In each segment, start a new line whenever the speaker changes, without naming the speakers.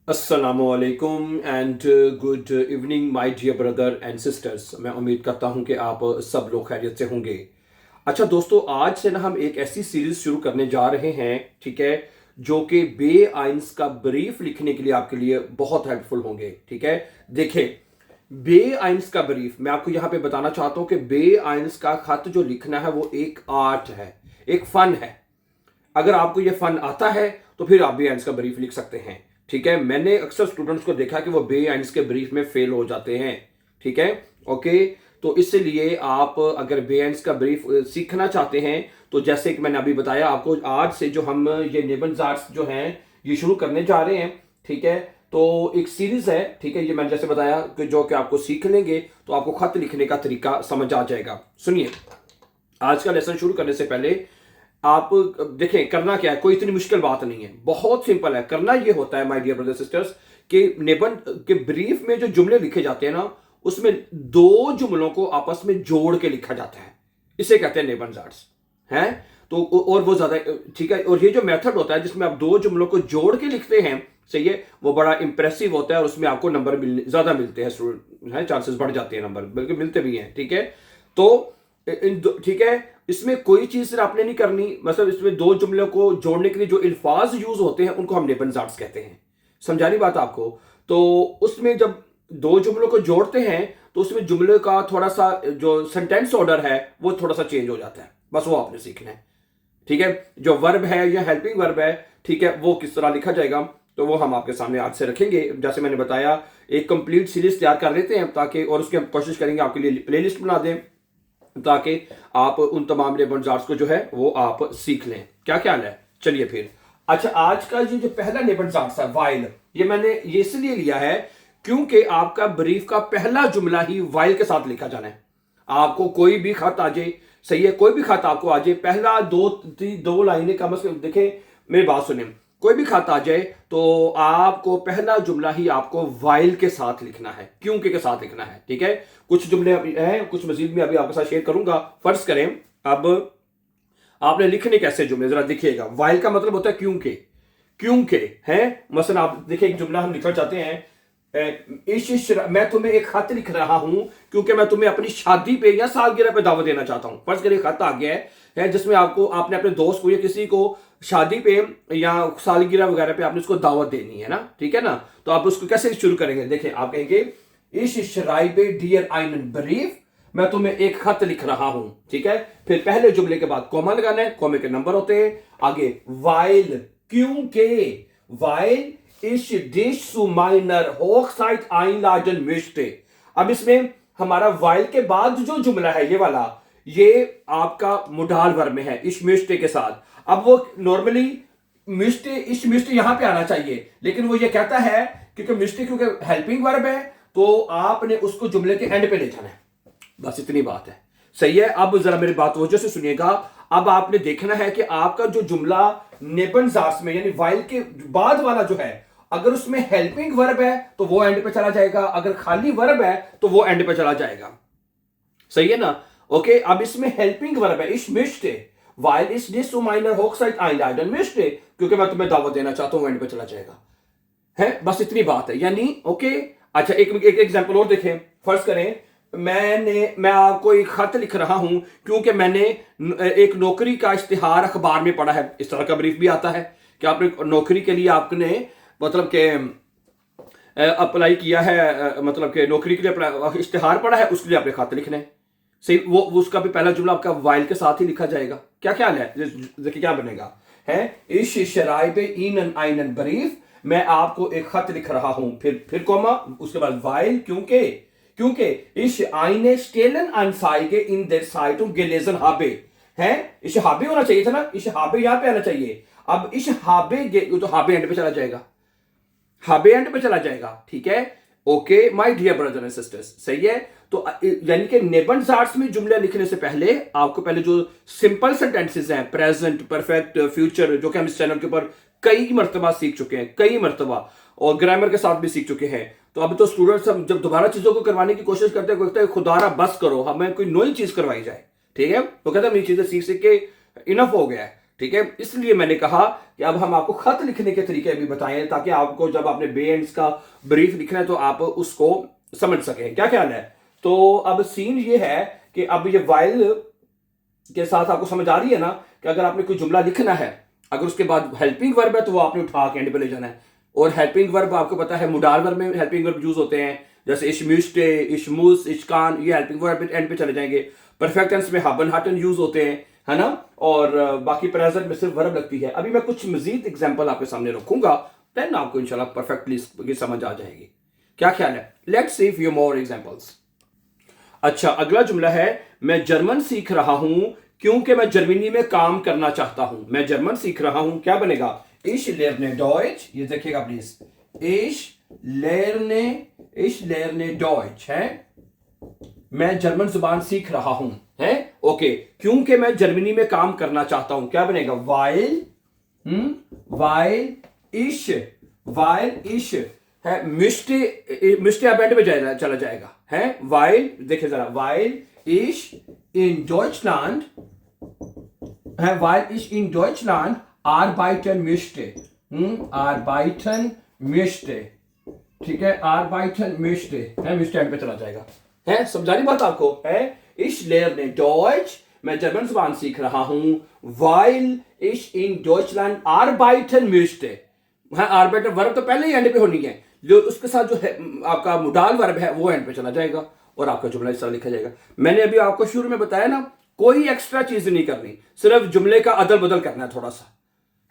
अस्सलामुअलैकुम and good evening my dear brother and sisters. मैं उम्मीद करता हूं कि आप सब लोग खैरियत से होंगे। अच्छा दोस्तों, आज से ना हम एक ऐसी सीरीज शुरू करने जा रहे हैं, ठीक है, जो कि बे आइंस का ब्रीफ लिखने के लिए आपके लिए बहुत हेल्पफुल होंगे। ठीक है, देखिए, बे आइंस का ब्रीफ मैं आपको यहां पे बताना चाहता हूं कि बे आइंस का खत जो लिखना है वो एक आर्ट है, एक फन है। अगर आपको ये फन आता है तो फिर आप बे आइंस का ब्रीफ लिख सकते हैं। ठीक है, मैंने अक्सर स्टूडेंट्स को देखा कि वो बे आइंस के ब्रीफ में फेल हो जाते हैं। ठीक है, ओके। तो इसलिए आप अगर बे आइंस का ब्रीफ सीखना चाहते हैं तो जैसे कि मैंने अभी बताया आपको, आज से जो हम ये निबंध जो हैं ये शुरू करने जा रहे हैं। ठीक है, तो एक सीरीज है। ठीक है, ये मैंने जैसे बताया कि जो कि आपको सीख लेंगे तो आपको खत लिखने का तरीका समझ आ जाएगा। सुनिए, आज का लेसन शुरू करने से पहले आप देखें, करना क्या है, कोई इतनी मुश्किल बात नहीं है, बहुत सिंपल है। करना ये होता है माय डियर ब्रदर सिस्टर्स कि निबंध के ब्रीफ में जो जुमले लिखे जाते हैं ना, उसमें दो जुमलों को आपस में जोड़ के लिखा जाता है। इसे कहते हैं निबंध हैं। तो और वो ज्यादा ठीक है। और ये जो मेथड होता है जिसमें आप दो जुमलों को जोड़ के लिखते हैं, सही है, वो बड़ा इंप्रेसिव होता है और उसमें आपको नंबर ज्यादा मिलते हैं, चांसेस बढ़ जाते हैं, नंबर बल्कि मिलते भी हैं। ठीक है, तो ठीक है, इसमें कोई चीज सिर्फ आपने नहीं करनी, मतलब इसमें दो जुमलों को जोड़ने के लिए जो अल्फाज यूज होते हैं उनको हम निबंजार्ट्स कहते हैं। समझा रही बात आपको? तो उसमें जब दो जुमलों को जोड़ते हैं तो उसमें जुमले का थोड़ा सा जो सेंटेंस ऑर्डर है वो थोड़ा सा चेंज हो जाता है, बस वो आपने सीखना है। ठीक है, जो वर्ब है या हेल्पिंग वर्ब है, ठीक है, वो किस तरह लिखा जाएगा तो वो हम आपके सामने आज से रखेंगे। जैसे मैंने बताया, एक कंप्लीट सीरीज तैयार कर लेते हैं ताकि, और उसकी हम कोशिश करेंगे आपके लिए प्लेलिस्ट बना दें ताकि आप उन तमाम निबंजार्ट्स को जो है वो आप सीख लें। क्या ख्याल है? चलिए फिर। अच्छा, आज का ये जो पहला निबंजार्ट्स है वाइल, ये मैंने ये इसलिए लिया है क्योंकि आपका ब्रीफ का पहला जुमला ही वाइल के साथ लिखा जाना है। आपको कोई भी खत आ जाए, सही है, कोई भी खत आपको आ जाए, पहला दो लाइनें कम से कम, देखें मेरी बात सुने, कोई भी खत आ जाए तो आपको पहला जुमला ही आपको वाइल के साथ लिखना है, क्योंकि के साथ लिखना है। ठीक है, कुछ जुमले हैं, कुछ मजीद में अभी आपके साथ शेयर करूंगा। फर्ज करें, अब आपने लिखने कैसे जुमले जरा देखिएगा। वाइल का मतलब होता है क्योंकि, क्योंकि है। मसलन आप देखिए, एक जुमला हम लिखना चाहते हैं, मैं तुम्हें एक खत लिख रहा हूं क्योंकि मैं तुम्हें अपनी शादी पे या सालगिरह पे दावत देना चाहता हूं। फर्ज करिए खत आ गया है जिसमें आपने अपने दोस्त को या किसी को शादी पे या सालगिरह वगैरह पे आपने उसको दावत देनी है ना, ठीक है ना। तो आप उसको कैसे शुरू करेंगे? देखिए, आप कहेंगे इश शराइबे डियर आइनन ब्रीफ, मैं तुम्हें एक खत लिख रहा हूं। ठीक है, फिर पहले जुमले के बाद कॉमा लगाना है, कॉमे के नंबर होते हैं आगे। वाइल, क्योंकि, वाइल इस dish zu meiner Hochzeit einladen möchte। अब इसमें हमारा वाइल के बाद जो जुमला है ये वाला, ये आपका मुडाल वर्ब में है इश मिस्टे के साथ। अब वो नॉर्मली मिस्टे, इश मिस्टे यहां पे आना चाहिए, लेकिन वो ये कहता है क्योंकि मिस्टे क्योंकि हेल्पिंग वर्ब है तो आपने उसको जुमले के एंड पे ले जाना है। बस इतनी बात है, सही है। अब जरा मेरी बात वजह से सुनिएगा। अब आपने देखना है कि आपका जो जुमला नेबनजार्स में यानी वाइल के बाद वाला जो है, अगर उसमें हेल्पिंग वर्ब है तो वो एंड पे चला जाएगा, अगर खाली वर्ब है तो वो एंड पे चला जाएगा। सही है ना? ओके, अब इसमें हेल्पिंग वर्ब है इश मिस्टे, वाइल इस dish zu meiner Hochzeit einladen möchte, क्योंकि मैं तुम्हें दावत देना चाहता हूं, एंड पे चला जाएगा। है, बस इतनी बात है, यानी ओके। अच्छा, एक एग्जांपल और देखें। फर्ज करें मैं आपको एक खत लिख रहा हूं क्योंकि मैंने एक नौकरी का इश्तिहार अखबार में पढ़ा है। इस तरह का ब्रीफ भी आता है कि आपने नौकरी के लिए आपने मतलब के अप्लाई किया है, मतलब के नौकरी के लिए इश्तिहार पढ़ा है, उसके लिए आपने खत लिखना है। सही, वो उसका भी पहला जुमला आपका वाइल के साथ ही लिखा जाएगा। क्या ख्याल है? देखिए क्या बनेगा, है इश शराइबे ईनन आइनन ब्रीफ, मैं आपको एक खत लिख रहा हूं, फिर कॉमा, उसके बाद वाइल, क्योंकि इश आइने स्टेलन अनसाइगे इन देर साइटुम गेलेजन हाबे, है इश हाबे होना चाहिए था ना, इश हाबे यहां पे आना चाहिए। अब इश हाबे तो हाबे एंड पे चला जाएगा, हाबे एंड पे चला जाएगा। ठीक है, okay my dear brother and sisters, सही है। तो यानी कि निबंजार्ट्स में जुमले लिखने से पहले आपको पहले जो सिंपल सेंटेंसेस हैं, प्रेजेंट, परफेक्ट, फ्यूचर, जो कि हम इस चैनल के ऊपर कई मर्तबा सीख चुके हैं, कई मर्तबा, और ग्रामर के साथ भी सीख चुके हैं। तो अब तो स्टूडेंट्स हम जब दोबारा चीजों को करवाने की कोशिश करते हैं, कहते हैं खुदारा बस करो, हमें कोई नई चीज करवाई जाए। ठीक है, तो कहते हैं ये चीजें सीख सीख के इनफ हो गया है। ठीक है, इसलिए मैंने कहा कि अब हम आपको खत लिखने के तरीके भी बताएं, ताकि आपको जब आपने बे एंड्स का ब्रीफ लिखना है तो आप उसको समझ सकें। क्या ख्याल है? तो अब सीन ये है कि अब ये वाइल के साथ आपको समझ आ रही है ना कि अगर आपने कोई जुमला लिखना है, अगर उसके बाद हेल्पिंग वर्ब है तो वो आपने उठा के एंड पे ले जाना है। और हेल्पिंग वर्ब आपको पता है मुडार वर्ब में हेल्पिंग वर्ब यूज होते हैं, जैसे इशमिश्टे, इशमुस, इशकान, ये हेल्पिंग वर्ब एंड पे चले जाएंगे। परफेक्ट टेंस में हबन हटन यूज होते हैं, है ना, और बाकी प्रेजेंट में सिर्फ वर्ब लगती है। अभी मैं कुछ मजीद एग्जांपल आपके सामने रखूंगा, देन आपको इंशाल्लाह परफेक्टली समझ आ जाएगी। क्या ख्याल है? Let's see few more examples. अच्छा, अगला जुमला है, मैं जर्मन सीख रहा हूं क्योंकि मैं जर्मनी में काम करना चाहता हूं। मैं जर्मन सीख रहा हूं, क्या बनेगा? Ich lerne Deutsch, ये देखिएगा प्लीज, ich lerne Deutsch है, मैं जर्मन जुबान सीख रहा हूं, है ओके, क्योंकि मैं जर्मनी में काम करना चाहता हूं, क्या बनेगा? while ich है, मिस्टे अब एंड में चला जाएगा, है while, देखिए जरा, while ich in Deutschland है, while ich in Deutschland arbeiten möchte, arbeiten möchte, ठीक है, arbeiten möchte है, मिस्टे एंड पे चला जाएगा, है, समझा रही बात आपको? है ich lerne Deutsch, मैं जर्मन जुबान सीख रहा हूं, while ich in Deutschland arbeiten möchte, हाँ, arbeiten वर्ब तो पहले ही एंड पे होनी है, जो उसके साथ जो है आपका मुडाल वर्ब है वो एंड पे चला जाएगा और आपका जुमला इस तरह लिखा जाएगा। मैंने अभी आपको शुरू में बताया ना, कोई एक्स्ट्रा चीज नहीं करनी, सिर्फ जुमले का अदल बदल करना है थोड़ा सा,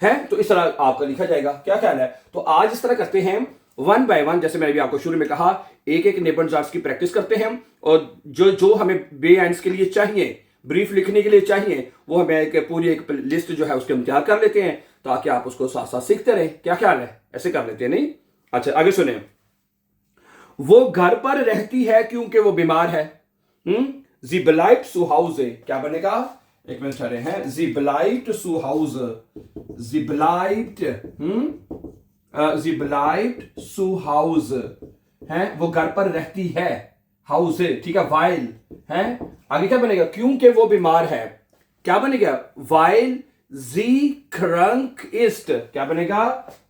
है, तो इस तरह आपका लिखा जाएगा। क्या ख्याल है? तो आज इस तरह करते हैं, वन बाय वन, जैसे मैंने भी आपको शुरू में कहा, एक एक नेबनजार्स की प्रैक्टिस करते हैं, और जो हमें बे एंड्स के लिए चाहिए, ब्रीफ लिखने के लिए चाहिए, वो हमें पूरी एक लिस्ट जो है उसके हम तैयार कर लेते हैं, ताकि आप उसको साथ साथ सीखते रहें। क्या ख्याल है? ऐसे कर लेते हैं नहीं? अच्छा, आगे सुने। वो घर पर रहती है क्योंकि वो बीमार है। Sie bleibt zu Hause, क्या बनेगा? एक मिनट ठहरे हैं, Sie bleibt zu Hause, Sie bleibt zu Hause है, वो घर पर रहती है, Hause, ठीक है, while है, आगे क्या बनेगा? क्योंकि वो बीमार है, क्या बनेगा? Weil sie krank ist, क्या बनेगा?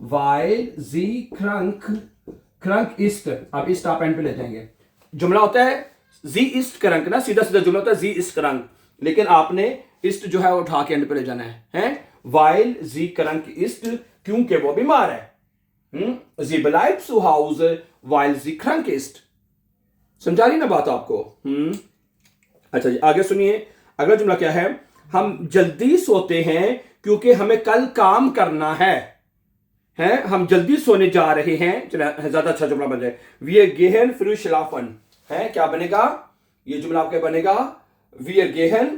Weil sie krank ist, अब इस आप एंड पे ले जाएंगे। जुमला होता है जी इस्ट कrank ना, सीधा सीधा जुमला होता है जी इस्ट कrank, लेकिन आपने इस्ट जो है वो उठा के एंड पे ले जाना है, वाइल जी कrank इस्ट, क्योंकि वो बीमार है। जी bleibt zu Hause weil sie krank ist, समझा रही ना बात आपको? अच्छा जी, आगे सुनिए, अगला जुमला क्या है? हम जल्दी सोते हैं क्योंकि हमें कल काम करना है, हम जल्दी सोने जा रहे हैं, ज्यादा अच्छा जुमला बन जाए, wir gehen früh schlafen है, क्या बनेगा? ये जुमला आपके बनेगा wir gehen,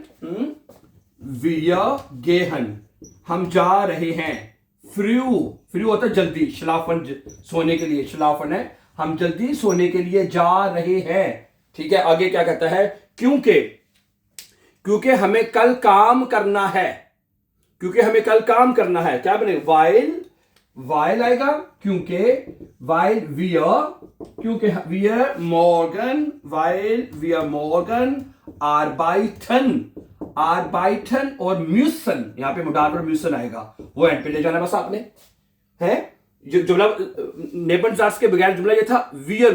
हम जा रहे हैं, फ्रू होता है जल्दी, schlafen सोने के लिए, schlafen है, हम जल्दी सोने के लिए जा रहे हैं, ठीक है। आगे क्या कहता है? क्योंकि हमें कल काम करना है, क्योंकि हमें कल काम करना है, क्या बनेगा? while आएगा, क्योंकि while क्योंकि wir morgen arbeiten और müssen, यहां पे मुडार पर müssen आएगा, वो एंड पे ले जाना बस आपने, है। जो जुमला नेबनजार्स के बगैर जुमला ये था wir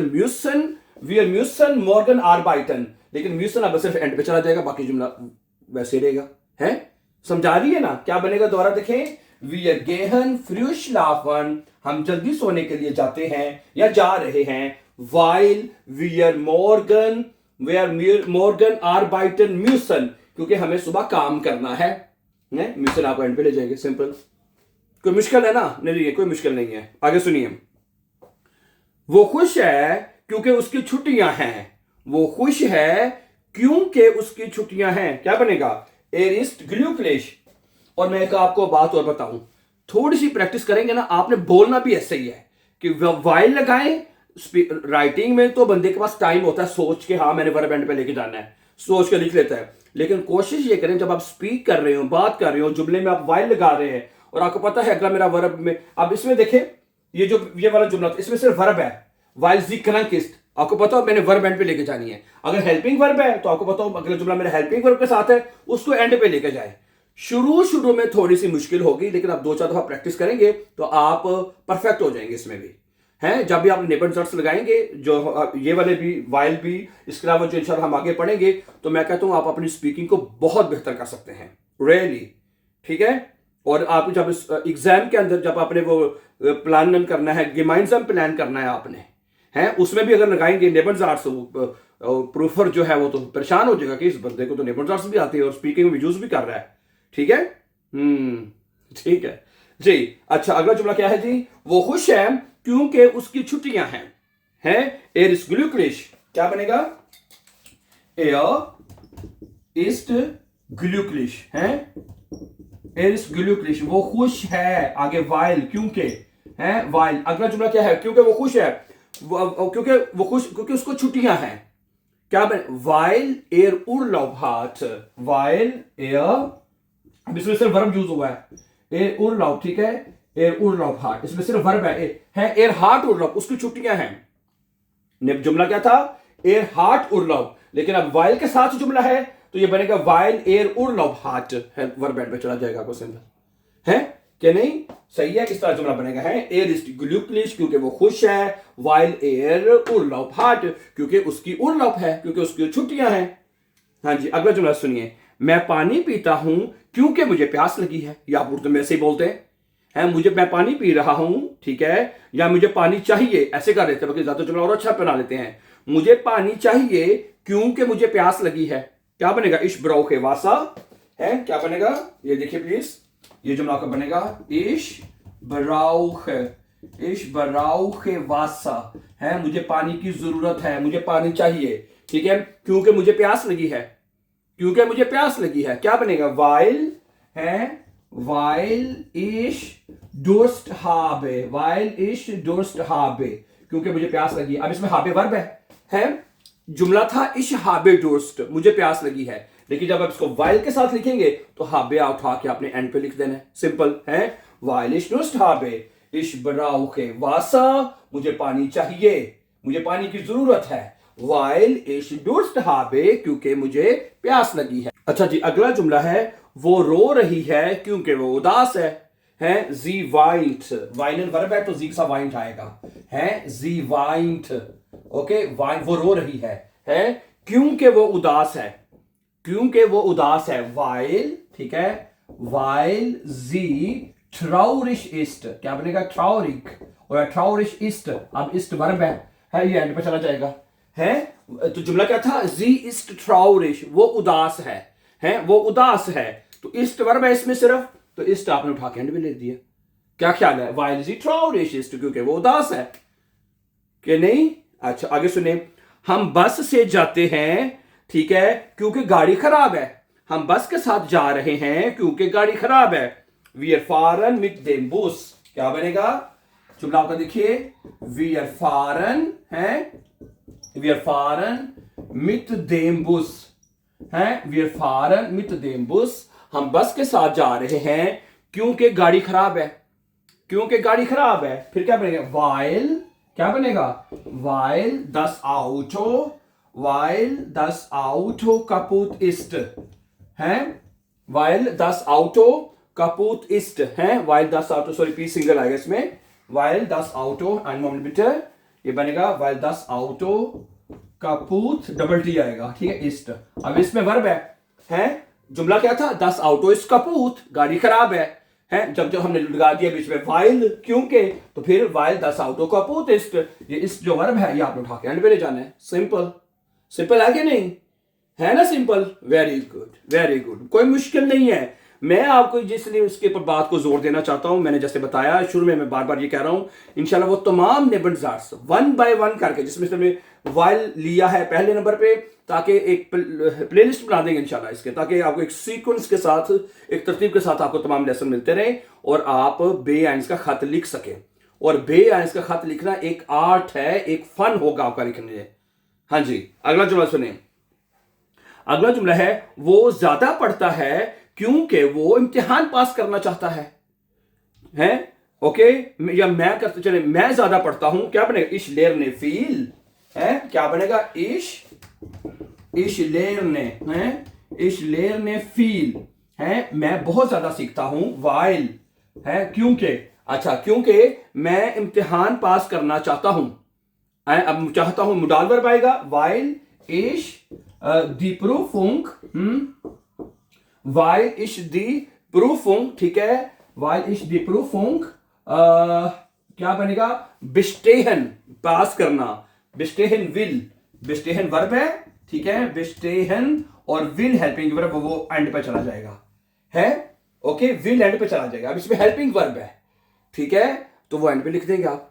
müssen morgen arbeiten, लेकिन müssen अब सिर्फ एंड पे चला जाएगा, बाकी जुमला वैसे रहेगा, है। समझा रही है ना? क्या बनेगा? दोबारा देखें, wir gehen früh schlafen, हम जल्दी सोने के लिए जाते हैं या जा रहे हैं, weil wir morgen arbeiten müssen, क्योंकि हमें सुबह काम करना है, müssen आप एंड पे ले जाएंगे, सिंपल। कोई मुश्किल है ना? नहीं, कोई मुश्किल नहीं है। आगे सुनिए, वो खुश है क्योंकि उसकी छुट्टियां हैं, वो खुश है क्योंकि उसकी छुट्टियां हैं, क्या बनेगा? er ist glücklich। और मैं एक आपको बात और बताऊं, थोड़ी सी प्रैक्टिस करेंगे ना, आपने बोलना भी ऐसे ही है कि वाइल लगाएं। राइटिंग में तो बंदे के पास टाइम होता है सोच के, हाँ मैंने वर्ब एंड पे लेके जाना है, सोच के लिख लेता है, लेकिन कोशिश ये करें जब आप स्पीक कर रहे हो, बात कर रहे हो, जुमले में आप वाइल लगा रहे हैं और आपको पता है अगला मेरा वर्ब में, अब इसमें देखें ये वाला जुमला इसमें सिर्फ वर्ब है, वाइल जी कrank ist, आपको पता हो मैंने वर्ब एंड पे लेके जानी है। अगर हेल्पिंग वर्ब है तो आपको पता हो अगला जुमला मेरा हेल्पिंग वर्ब के साथ है, उसको एंड पे लेके जाए। शुरू शुरू में थोड़ी सी मुश्किल होगी, लेकिन आप 2-4 दफा प्रैक्टिस करेंगे तो आप परफेक्ट हो जाएंगे इसमें भी। हैं, जब भी आप नेबर जर्ट्स लगाएंगे, जो ये वाले भी, वाइल भी, इसके अलावा जो इंशाल्लाह हम आगे पढ़ेंगे, तो मैं कहता हूं आप अपनी स्पीकिंग को बहुत बेहतर कर सकते हैं, रियली। ठीक है। और आप जब एग्जाम के अंदर जब आपने वो प्लान करना है, गेमाइज्म प्लान करना है आपने, हैं, उसमें भी अगर लगाएंगे नेबर जर्ट्स, प्रूफर जो है वो तो परेशान हो जाएगा कि इस बंदे को तो नेबर जर्ट्स भी आती है और स्पीकिंग में यूज भी कर रहा है। ठीक है। ठीक है जी। अच्छा, अगला जुमला क्या है जी? वो खुश है क्योंकि उसकी छुट्टियां हैं। हैं, एर इस ग्लूक्लिश, क्या बनेगा? एर इस्ट ग्लूक्लिश, हैं, एर इस ग्लूक्लिश, वो खुश है। आगे वाइल, क्योंकि, हैं, वाइल। अगला जुमला क्या है? क्योंकि वो खुश है, क्योंकि वो खुश, क्योंकि उसको छुट्टियां हैं। क्या बने? वाइल एर उर्लाub hat, वाइल एर, अब इसमें सिर्फ वर्ब यूज हुआ है, एर उर्लाub, ठीक है, एर उर्लाub hat, इसमें सिर्फ वर्ब है एर हार्ट उर्लाub, उसकी छुट्टियां हैं। जुमला क्या था? एर हार्ट उर्लाub, लेकिन अब वाइल के साथ जुमला है तो ये बनेगा वाइल एर उर्लाub hat, है, वर्ब एंड पे चला जाएगा आपको, सिंपल है कि नहीं? सही है। किस तरह जुमला बनेगा? है, एर इस्ट ग्लूक्लिश, क्योंकि वो खुश है, वाइल एर उर्लाub hat, क्योंकि उसकी उर्लाub है, क्योंकि उसकी छुट्टियां हैं। हाँ जी, अगला जुमला सुनिए। मैं पानी पीता हूं क्योंकि मुझे प्यास लगी है, या आप उर्दू में ऐसे ही बोलते हैं, मैं पानी पी रहा हूं, ठीक है, या मुझे पानी चाहिए, ऐसे कर देते हैं, बल्कि ज्यादा जुमला और अच्छा बना लेते हैं। मुझे पानी चाहिए क्योंकि मुझे प्यास लगी है, क्या बनेगा? इश ब्राउखे वासा, है, क्या बनेगा? ये देखिए प्लीज, ये जुमला का बनेगा इश बराउखे वासा, है, मुझे पानी की जरूरत है, मुझे पानी चाहिए, ठीक है, क्योंकि मुझे प्यास लगी है, क्योंकि मुझे प्यास लगी है। क्या बनेगा? वाइल, है, वाइल इश दुर्स्ट habe, वाइल इश दुर्स्ट habe, क्योंकि मुझे प्यास लगी है। अब इसमें habe वर्ब है, जुमला था इश habe दुर्स्ट, मुझे प्यास लगी है, लेकिन जब आप इसको वाइल के साथ लिखेंगे तो habe उठा के आपने एंड पे लिख देना है, सिंपल है। वाइल इश दुर्स्ट habe, इश ब्राउखे वासा, मुझे पानी चाहिए, मुझे पानी की जरूरत है, वाइल इश दुर्स्ट habe, क्योंकि मुझे प्यास लगी है। अच्छा जी, अगला जुमला है, वो रो रही है क्योंकि वो उदास है, जी वाइंट, वाइलन वर्ब है तो जी सा वाइंट आएगा, है, जी वाइंट, ओके, वाइंट, वो रो रही है, क्योंकि वो उदास है, क्योंकि वो उदास है, वाइल, ठीक है, वाइल जी ट्राउरिश इस्ट, क्या बनेगा? ट्राउरिक, और ट्राउरिश इस्ट, अब इस्ट वर्ब है, ये एंड पे चला जाएगा, है, तो जुमला क्या था? जी इस्ट ट्राउरिश, वो उदास है, वो उदास है, तो इस्ट वर्ब है इसमें सिर्फ, तो इस्ट आपने उठा के एंड में लिख दिया। क्या ख्याल है? वाइल जी ट्राउरिश इस्ट, क्योंकि वो उदास है, कि नहीं? अच्छा, आगे सुने। हम बस से जाते हैं, ठीक है, क्योंकि गाड़ी खराब है, हम बस के साथ जा रहे हैं क्योंकि गाड़ी खराब है। वी आर फारन मिट देम बुस, क्या बनेगा? जुमला आपका देखिए, वी आर फारन, है, वी आर फारन मिट देम बुस, है, वी आर फारन मिट देम बुस, हम बस के साथ जा रहे हैं क्योंकि गाड़ी खराब है, क्योंकि गाड़ी खराब है। फिर क्या बनेगा? वाइल, क्या बनेगा? वाइल दस आउटो, वाइल दस आउटो कापुट इस्ट, है, वाइल दस आउटो कापुट इस्ट, है, वाइल दस आउटो, सॉरी पी सिंगल आएगा इसमें, वाइल दस आउटो एंड मोमेंट बिटर, ये बनेगा वाइल दस आउटो कापुट, डबल टी आएगा, ठीक है, इस्ट। अब इसमें वर्ब है, जुमला क्या था? दस आउटो इस कापुट, गाड़ी खराब है, जब हमने लगा दिया बीच में वाइल क्योंकि, तो फिर वाइल दस आउटो कापुट इस्ट, ये इस जो वर्ब है ये आपने उठा के एंड पे ले जाना है, सिंपल, सिंपल है कि नहीं? है ना simple? Very good, very good, कोई मुश्किल नहीं है। मैं आपको जिसलिए उसके ऊपर बात को जोर देना चाहता हूं, मैंने जैसे बताया शुरू में, मैं बार बार ये कह रहा हूं, इंशाल्लाह वो तमाम neighbour Jats one by one करके, जिसमें हमने वाइल लिया है पहले नंबर पे, ताकि एक प्लेलिस्ट बना देंगे इंशाल्लाह इसके, ताकि आपको एक सीक्वेंस के साथ, एक तरतीब के साथ आपको तमाम लेसन मिलते रहे और आप बे आइंस का खत लिख सके। और बे आइंस का खत लिखना एक आर्ट है, एक फन होगा आपका लिखने में। हाँ जी, अगला जुमला सुने। अगला जुमला है, वो ज्यादा पढ़ता है क्योंकि वो इम्तिहान पास करना चाहता है, ओके, या मैं करते चले, मैं ज्यादा पढ़ता हूं, क्या बनेगा? इश लेर ने फील, है, क्या बनेगा? इश लेर ने, है, इश लेर ने फील, है, मैं बहुत ज्यादा सीखता हूं, वाइल है क्योंकि, अच्छा क्योंकि मैं इम्तिहान पास करना चाहता हूं, अब चाहता हूं मुडाल वर्ब आएगा, वाइल इश दी प्रूफुंग, वाइल इश दी प्रूफुंग, ठीक है, वाइल इश दी प्रूफुंग क्या बनेगा, बिस्टेहन पास करना, बिस्टेहन विल, बिस्टेहन वर्ब है, ठीक है, बिस्टेहन और विल हेल्पिंग वर्ब, वो एंड पे चला जाएगा, है ओके, विल एंड पे चला जाएगा, अब इसमें हेल्पिंग वर्ब है, ठीक है, तो वो एंड पे लिख देंगे आप।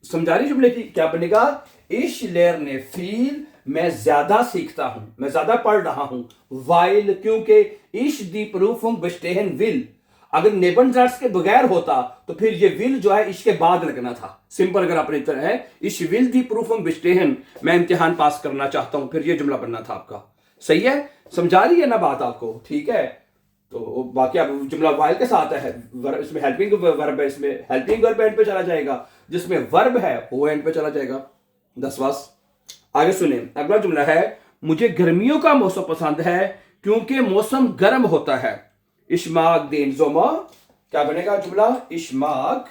समझा रही जुमले की, क्या बनेगा, इश लेर ने फील, मैं ज्यादा सीखता हूं, मैं ज्यादा पढ़ रहा हूं, वाइल क्योंकि, इश दी प्रूफुंग बिस्टेहन विल, अगर नेबनजार्स के बगैर होता तो फिर ये विल जो है इसके बाद लगना था, सिंपल अगर अपनी तरह है, इश विल दी प्रूफुंग बिस्टेहन, मैं इम्तिहान पास करना चाहता हूं, फिर ये जुमला बनना था आपका, सही है, समझा रही है ना बात आपको, ठीक है, तो बाकी अब जुमला वाइल के साथ है, इसमें हेल्पिंग वर्ब है, इसमें हेल्पिंग वर्ब एंड पे चला जाएगा, जिसमें वर्ब है वो एंड पे चला जाएगा, 10वां। आगे सुने, अगला जुमला है, मुझे गर्मियों का मौसम पसंद है क्योंकि मौसम गर्म होता है, इश्माक देन जोमा, क्या बनेगा जुमला, इश्माक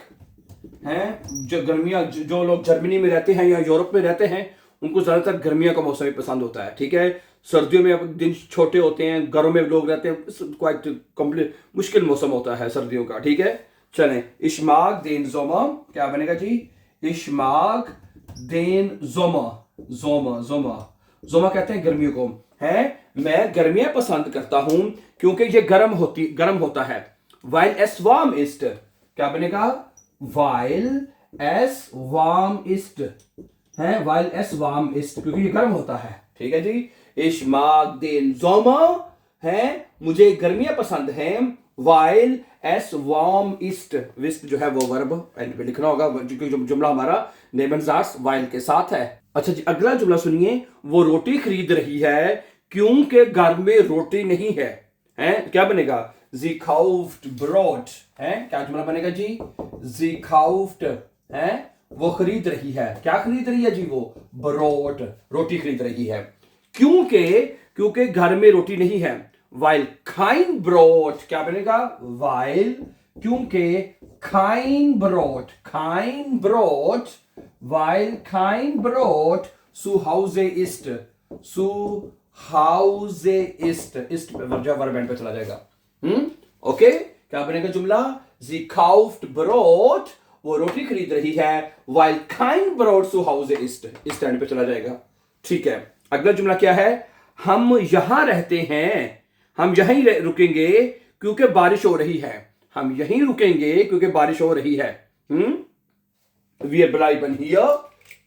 है, जो गर्मियां, जो लोग जर्मनी में रहते हैं या यूरोप में रहते हैं उनको ज्यादातर गर्मियों का मौसम ही पसंद होता है, ठीक है, सर्दियों में दिन छोटे होते हैं, घरों में लोग रहते हैं, क्वाइट कंप्लीट मुश्किल मौसम होता है सर्दियों का, ठीक है, चलें, इश्माक देन जोमा, क्या बनेगा जी, इश्माक देन जोमा, जोमा जोमा जोमा कहते हैं गर्मियों को, है, मैं गर्मियां पसंद करता हूं क्योंकि ये गर्म होता है, वाइल एस वार्म इस्ट, क्या बनेगा, वाइल एस वार्म इस्ट, है, वाइल एस वार्म इस्ट क्योंकि ये गर्म होता है, ठीक है जी, इश्माक देन जोमा, है, मुझे गर्मियां पसंद हैं, वाइल एस वार्म ईस्ट, विस्ट जो है वो वर्ब एंड पे लिखना होगा क्योंकि जुमला हमारा नेबनजार्स वाइल के साथ है। अच्छा जी, अगला जुमला सुनिए, वो रोटी खरीद रही है क्योंकि घर में रोटी नहीं है, हैं, क्या बनेगा, जी काउफ्ट ब्रॉड, है, क्या जुमला बनेगा जी, जी काउफ्ट, है, वो खरीद रही है, क्या खरीद रही है जी, वो ब्रॉड, रोटी खरीद रही है, क्योंकि घर में रोटी नहीं है, वाइल खाइन ब्रॉड, क्या बनेगा, वाइल क्योंकि खाइन ब्रॉड, खाइन ब्रॉड, वाइल खाइन ब्रॉड सु हाउजे इस्ट, सु हाउजे इस्ट, इस्ट वर्ब एंड पे चला जाएगा, ओके, क्या बनेगा जुमला, जी काउफ्ट ब्रॉड, वो रोटी खरीद रही है, वाइल खाइन ब्रॉड सु हाउजे इस्ट, इस एंड पे चला जाएगा, ठीक है। अगला जुमला क्या है, हम यहां रहते हैं, हम यहीं रुकेंगे क्योंकि बारिश हो रही है, हम यहीं रुकेंगे क्योंकि बारिश हो रही है, wir bleiben hier,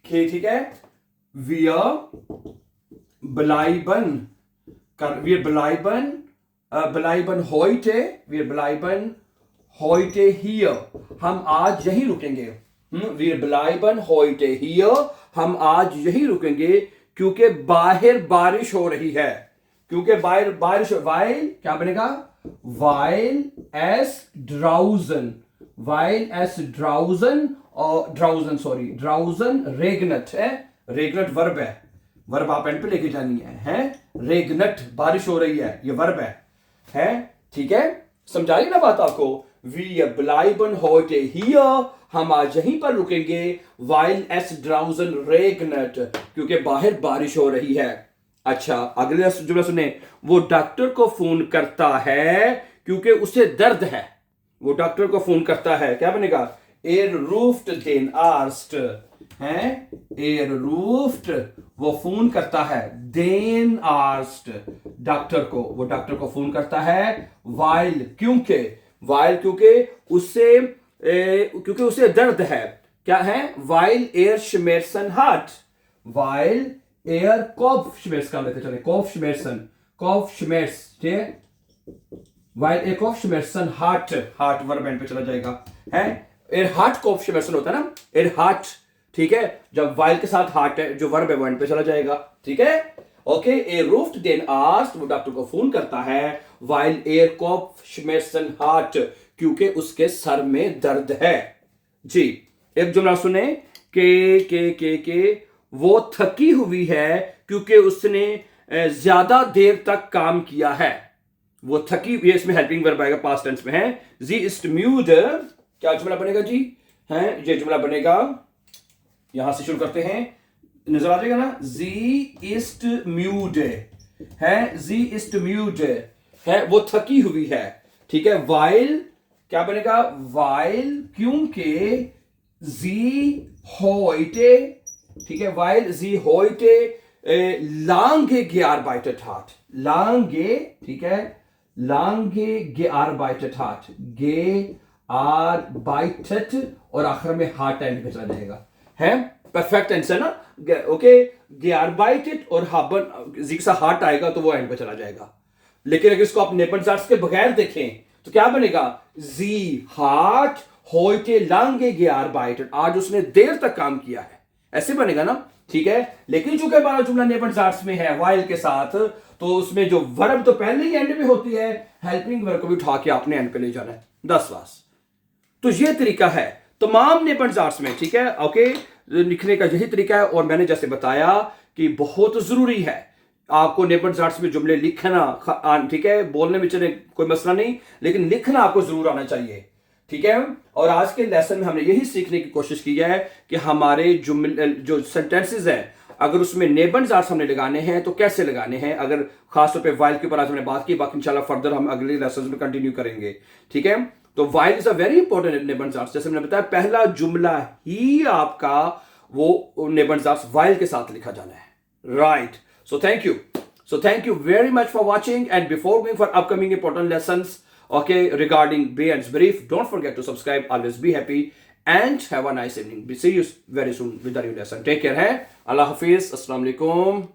ठीक है, wir bleiben heute hier, हम आज यहीं रुकेंगे, wir bleiben heute hier, हम आज यहीं रुकेंगे क्योंकि बाहर बारिश हो रही है, क्योंकि बाहर बारिश, वाइल क्या बनेगा, वाइल एस ड्राउजन, वाइल एस ड्राउजन और ड्राउजन रेगनट है, रेगनट वर्ब है, वर्ब आप एंड पे लेके जानी है, रेगनट बारिश हो रही है, ये वर्ब है, ठीक है, समझाई ना बात आपको, वी ब्लाइबन होटे हियर, हम आज यहीं पर रुकेंगे, वाइल एस ड्राउजन रेगनट, क्योंकि बाहर बारिश हो रही है। अच्छा, अगले जुमला सुने, वो डॉक्टर को फोन करता है क्योंकि उसे दर्द है, वो डॉक्टर को फोन करता है, क्या बनेगा, एर रूफ्ट देन आर्स्ट, है, एर रूफ्ट वो फोन करता है, देन आर्स्ट डॉक्टर को, वो डॉक्टर को फोन करता है, वाइल क्योंकि उसे दर्द है, क्या है, वाइल एर श्मेर्सन हार्ट, वाइल एर कॉफ श्मेर्स का लेते चले, कॉफ श्मेर्स, ठीक है, वाइल एर कॉफ श्मेर्सन हार्ट, हार्ट वर्ब एंड पे चला जाएगा, है, एर हार्ट कॉफ श्मेर्सन होता है ना, एर हार्ट, ठीक है, जब वाइल के साथ हार्ट है जो वर्ब है वो एंड पे चला जाएगा, ठीक है, ओके, ए रूफ्ट देन आस्क्ड, वो डॉक्टर को फोन करता है, वाइल एर कॉफ श्मेर्सन हार्ट, क्योंकि उसके सर में दर्द है। जी, एक जुमला सुने, के वो थकी हुई है क्योंकि उसने ज्यादा देर तक काम किया है, वो थकी हुई है, इसमें हेल्पिंग वर्ब आएगा, पास्ट टेंस में है। जी इस्ट म्यूde, क्या जुमला बनेगा जी? है ये जुमला बनेगा, यहां से शुरू करते हैं, नजर आ जाएगा ना, जी इस्ट म्यूde है, जी इस्ट म्यूde है, वो थकी हुई है, ठीक है। वाइल क्या बनेगा? वाइल, क्योंकि जी heute, ठीक है, वाइल जी heute lange gearbeitet hat, lange, ठीक है, lange gearbeitet hat, gearbeitet और आखिर में hat एंड पे चला जाएगा, है परफेक्ट टेंस है ना, ओके। gearbeitet और haben जी का hat आएगा तो वो एंड पे चला जाएगा। लेकिन अगर इसको आप नेपनजार्ट्स के बगैर देखें तो क्या बनेगा? जी hat heute lange gearbeitet, आज उसने देर तक काम किया है, ऐसे बनेगा ना, ठीक है। लेकिन चूंकि हमारा जुमला नेपनजार्ट्स में है वाइल के साथ, तो उसमें जो वर्ब तो पहले ही एंड में होती है, हेल्पिंग वर्ब को भी उठा के आपने एंड पे ले जाना है, 10 वास। तो ये तरीका है तमाम नेपनजार्ट्स में, ठीक है, ओके, लिखने का यही तरीका है। और मैंने जैसे बताया कि बहुत जरूरी है आपको नेपनजार्ट्स में जुमले लिखना, ठीक है, बोलने में चले कोई मसला नहीं, लेकिन लिखना आपको जरूर आना चाहिए, ठीक है। और आज के लेसन में हमने यही सीखने की कोशिश की है कि हमारे जुमले जो सेंटेंसेस हैं, अगर उसमें नेबनजार्ट्स हमने लगाने हैं तो कैसे लगाने हैं, अगर खासतौर पे वाइल के ऊपर आज हमने बात की, बाकी इंशाल्लाह फर्दर हम अगले लेसन में कंटिन्यू करेंगे, ठीक है। तो while is a very important नेबनजार्ट्स, जैसे मैंने बताया पहला जुमला ही आपका वो नेबनजार्ट्स वाइल के साथ लिखा जाना है, right. So thank you very much for watching, and before going for upcoming important lessons, okay, regarding Beyan's brief, don't forget to subscribe. Always be happy and have a nice evening. See you very soon with a new lesson. Take care. Allah Hafiz. Assalamu alaikum.